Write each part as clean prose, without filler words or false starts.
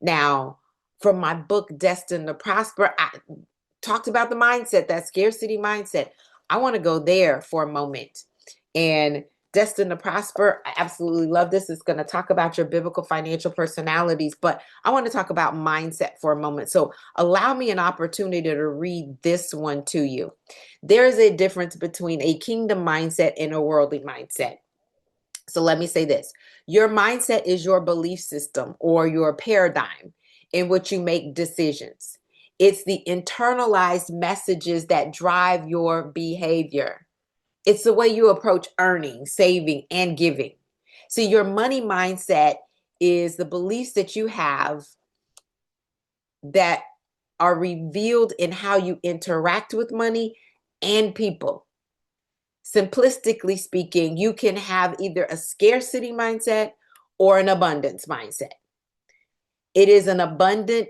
Now, from my book, Destined to Prosper, I talked about the mindset, that scarcity mindset. I want to go there for a moment. And Destined to Prosper, I absolutely love this. It's going to talk about your biblical financial personalities, but I want to talk about mindset for a moment. So allow me an opportunity to read this one to you. There is a difference between a kingdom mindset and a worldly mindset. So let me say this. Your mindset is your belief system or your paradigm in which you make decisions. It's the internalized messages that drive your behavior. It's the way you approach earning, saving, and giving. See, your money mindset is the beliefs that you have that are revealed in how you interact with money and people. Simplistically speaking, you can have either a scarcity mindset or an abundance mindset. It is an abundant,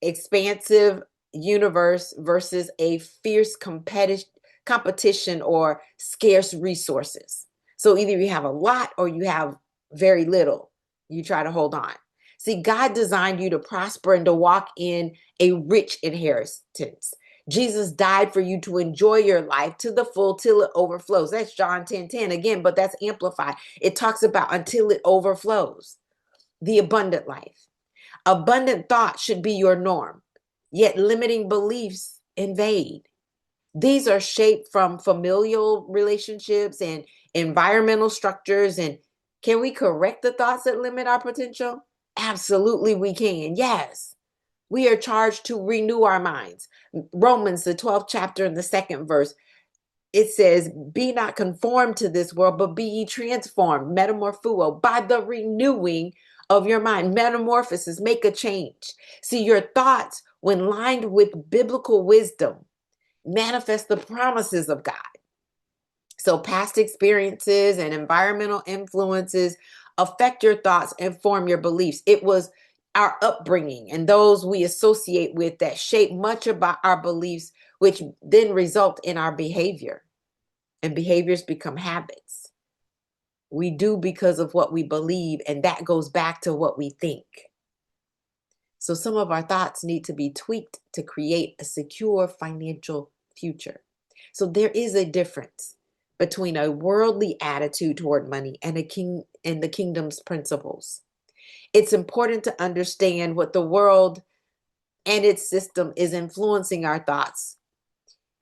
expansive universe versus a fierce competition or scarce resources. So either you have a lot or you have very little. You try to hold on. See, God designed you to prosper and to walk in a rich inheritance. Jesus died for you to enjoy your life to the full till it overflows. That's John 10:10 again, but that's amplified. It talks about until it overflows, the abundant life. Abundant thought should be your norm, yet limiting beliefs invade. These are shaped from familial relationships and environmental structures. And can we correct the thoughts that limit our potential? Absolutely, we can. Yes. We are charged to renew our minds. Romans, the 12th chapter, and the second verse, it says, be not conformed to this world, but be ye transformed, metamorpho, by the renewing of your mind. Metamorphosis, make a change. See, your thoughts, when lined with biblical wisdom, manifest the promises of God. So past experiences and environmental influences affect your thoughts and form your beliefs. It was our upbringing and those we associate with that shape much about our beliefs, which then result in our behavior. And behaviors become habits. We do because of what we believe, and that goes back to what we think. So some of our thoughts need to be tweaked to create a secure financial future. So there is a difference between a worldly attitude toward money and the kingdom's principles. It's important to understand what the world and its system is influencing our thoughts,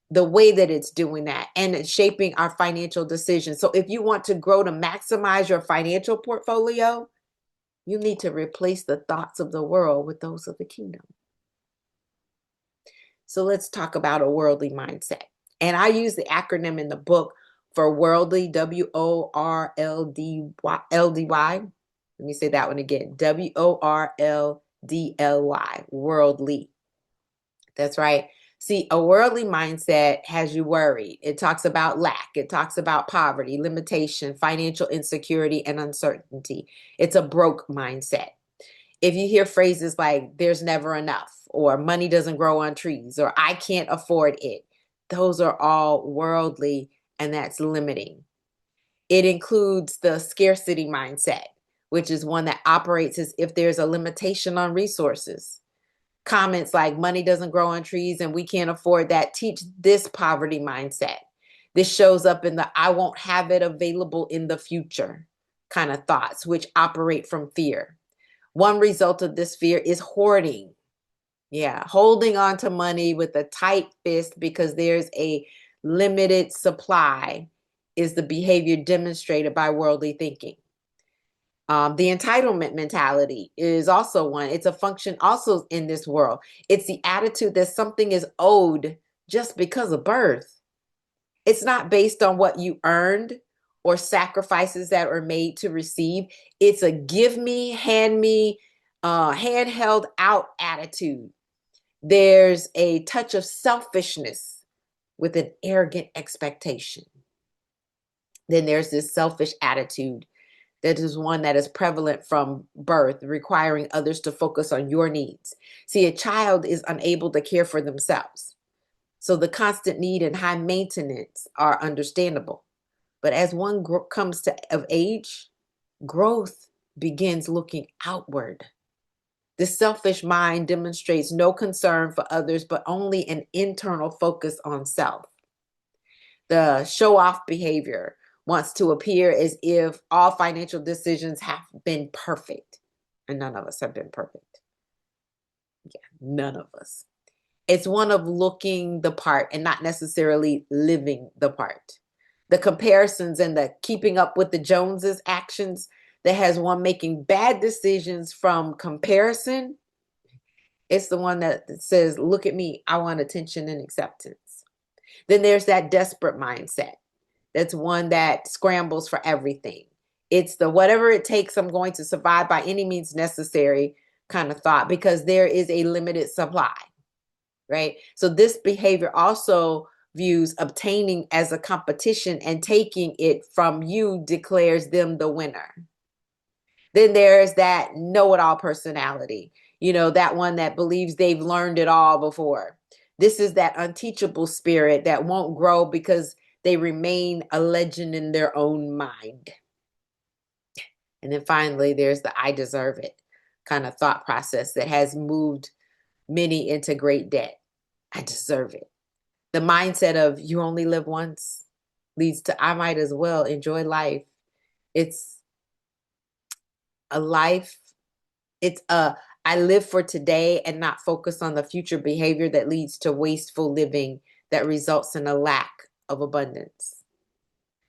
the way that it's doing that, and it's shaping our financial decisions. So if you want to grow to maximize your financial portfolio, you need to replace the thoughts of the world with those of the kingdom. So let's talk about a worldly mindset. And I use the acronym in the book for worldly, WORLDY. Let me say that one again, WORLDLY, worldly. That's right. See, a worldly mindset has you worried. It talks about lack. It talks about poverty, limitation, financial insecurity, and uncertainty. It's a broke mindset. If you hear phrases like there's never enough, or money doesn't grow on trees, or I can't afford it, those are all worldly, and that's limiting. It includes the scarcity mindset, which is one that operates as if there's a limitation on resources. Comments like money doesn't grow on trees and we can't afford that teach this poverty mindset. This shows up in the I won't have it available in the future kind of thoughts, which operate from fear. One result of this fear is hoarding. Yeah, holding on to money with a tight fist because there's a limited supply is the behavior demonstrated by worldly thinking. The entitlement mentality is also one. It's a function also in this world. It's the attitude that something is owed just because of birth. It's not based on what you earned or sacrifices that are made to receive. It's a give me, handheld out attitude. There's a touch of selfishness with an arrogant expectation. Then there's this selfish attitude that is one that is prevalent from birth, requiring others to focus on your needs. See, a child is unable to care for themselves. So the constant need and high maintenance are understandable. But as one comes of age, growth begins looking outward. This selfish mind demonstrates no concern for others, but only an internal focus on self. The show-off behavior wants to appear as if all financial decisions have been perfect. And none of us have been perfect. Yeah, none of us. It's one of looking the part and not necessarily living the part. The comparisons and the keeping up with the Joneses actions that has one making bad decisions from comparison. It's the one that says, look at me, I want attention and acceptance. Then there's that desperate mindset. That's one that scrambles for everything. It's the whatever it takes, I'm going to survive by any means necessary kind of thought, because there is a limited supply, right? So this behavior also views obtaining as a competition, and taking it from you declares them the winner. Then there's that know-it-all personality, that one that believes they've learned it all before. This is that unteachable spirit that won't grow because they remain a legend in their own mind. And then finally, there's the I deserve it kind of thought process that has moved many into great debt. I deserve it. The mindset of you only live once leads to I might as well enjoy life. It's a life. It's a I live for today and not focus on the future behavior that leads to wasteful living that results in a lack of abundance.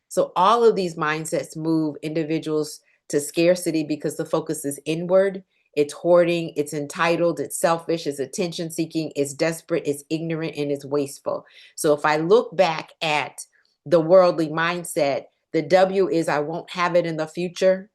So all of these mindsets move individuals to scarcity because the focus is inward. It's hoarding, it's entitled, it's selfish, it's attention seeking, it's desperate, it's ignorant, and it's wasteful. So if I look back at the worldly mindset, the W is I won't have it in the future.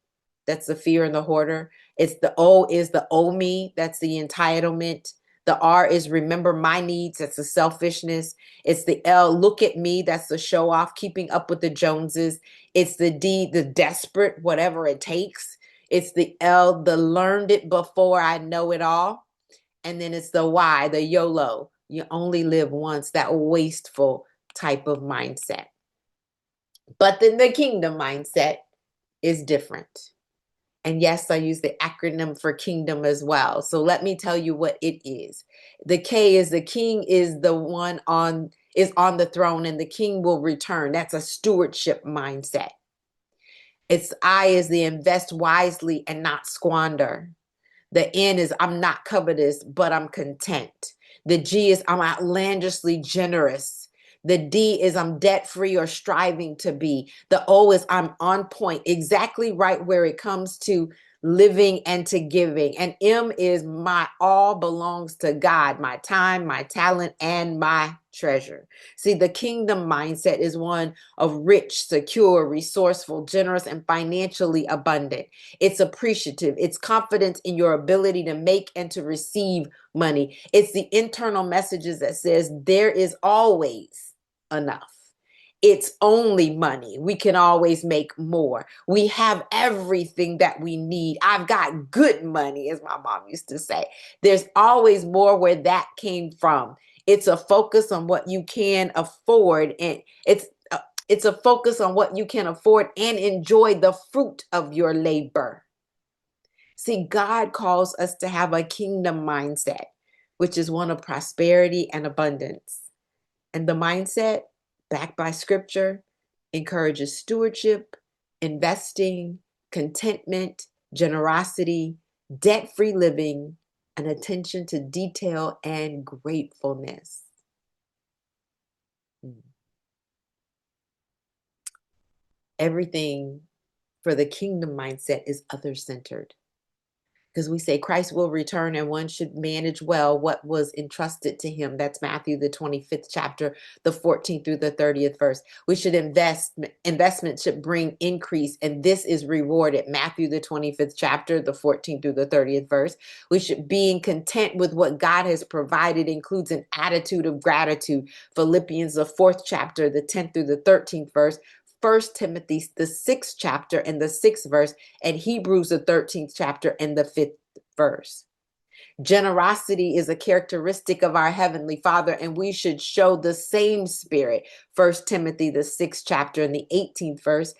That's the fear and the hoarder. It's the O is the oh me. That's the entitlement. The R is remember my needs. That's the selfishness. It's the L, look at me. That's the show off, keeping up with the Joneses. It's the D, the desperate, whatever it takes. It's the L, the learned it before I know it all. And then it's the Y, the YOLO. You only live once, that wasteful type of mindset. But then the kingdom mindset is different. And yes, I use the acronym for kingdom as well. So let me tell you what it is. The K is the king is the one on the throne, and the king will return. That's a stewardship mindset. It's I is the invest wisely and not squander. The N is I'm not covetous, but I'm content. The G is I'm outlandishly generous. The D is I'm debt free or striving to be. The O is I'm on point, exactly right where it comes to living and to giving. And M is my all belongs to God, my time, my talent, and my treasure. See, the kingdom mindset is one of rich, secure, resourceful, generous, and financially abundant. It's appreciative. It's confidence in your ability to make and to receive money. It's the internal messages that says there is always enough. It's only money. We can always make more. We have everything that we need. I've got good money, as my mom used to say. There's always more where that came from. It's a focus on what you can afford, and it's a focus on what you can afford and enjoy the fruit of your labor. See, God calls us to have a kingdom mindset, which is one of prosperity and abundance. And the mindset, backed by scripture, encourages stewardship, investing, contentment, generosity, debt-free living, and attention to detail and gratefulness. Everything for the kingdom mindset is other-centered. Because we say Christ will return and one should manage well what was entrusted to him. That's Matthew, the 25th chapter, the 14th through the 30th verse. We should investment should bring increase, and this is rewarded. Matthew, the 25th chapter, the 14th through the 30th verse. We should being content with what God has provided includes an attitude of gratitude. Philippians, the 4th chapter, the 10th through the 13th verse. 1 Timothy, the 6th chapter and the 6th verse, and Hebrews, the 13th chapter and the 5th verse. Generosity is a characteristic of our Heavenly Father, and we should show the same spirit. 1 Timothy, the 6th chapter and the 18th verse.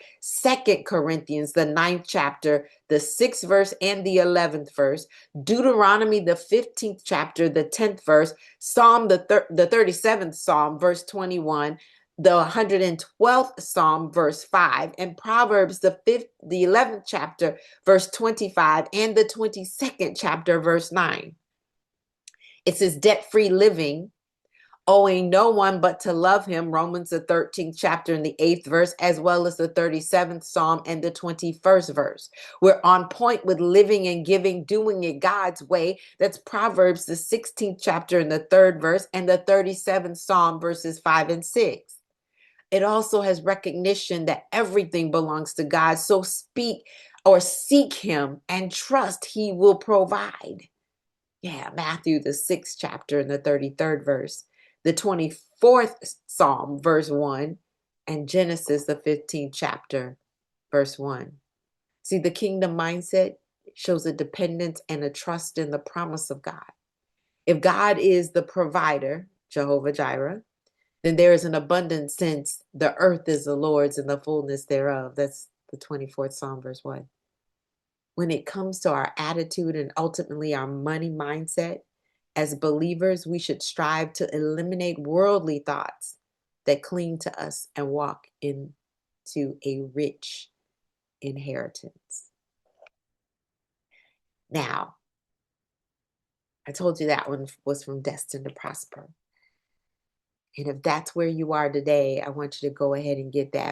2 Corinthians, the 9th chapter, the 6th verse and the 11th verse. Deuteronomy, the 15th chapter, the 10th verse. Psalm, the 37th Psalm, verse 21. The 112th Psalm, verse 5, and Proverbs, the 11th chapter, verse 25, and the 22nd chapter, verse 9. It says debt-free living, owing no one but to love him, Romans, the 13th chapter and the 8th verse, as well as the 37th Psalm and the 21st verse. We're on point with living and giving, doing it God's way. That's Proverbs, the 16th chapter and the 3rd verse, and the 37th Psalm, verses 5 and 6. It also has recognition that everything belongs to God. So speak or seek him and trust he will provide. Yeah, Matthew, the 6th chapter and the 33rd verse, the 24th Psalm, verse 1, and Genesis, the 15th chapter, verse 1. See, the kingdom mindset shows a dependence and a trust in the promise of God. If God is the provider, Jehovah Jireh, then there is an abundance, since the earth is the Lord's and the fullness thereof. That's the 24th Psalm, verse 1. When it comes to our attitude and ultimately our money mindset, as believers, we should strive to eliminate worldly thoughts that cling to us and walk into a rich inheritance. Now, I told you that one was from Destined to Prosper. And if that's where you are today, I want you to go ahead and get that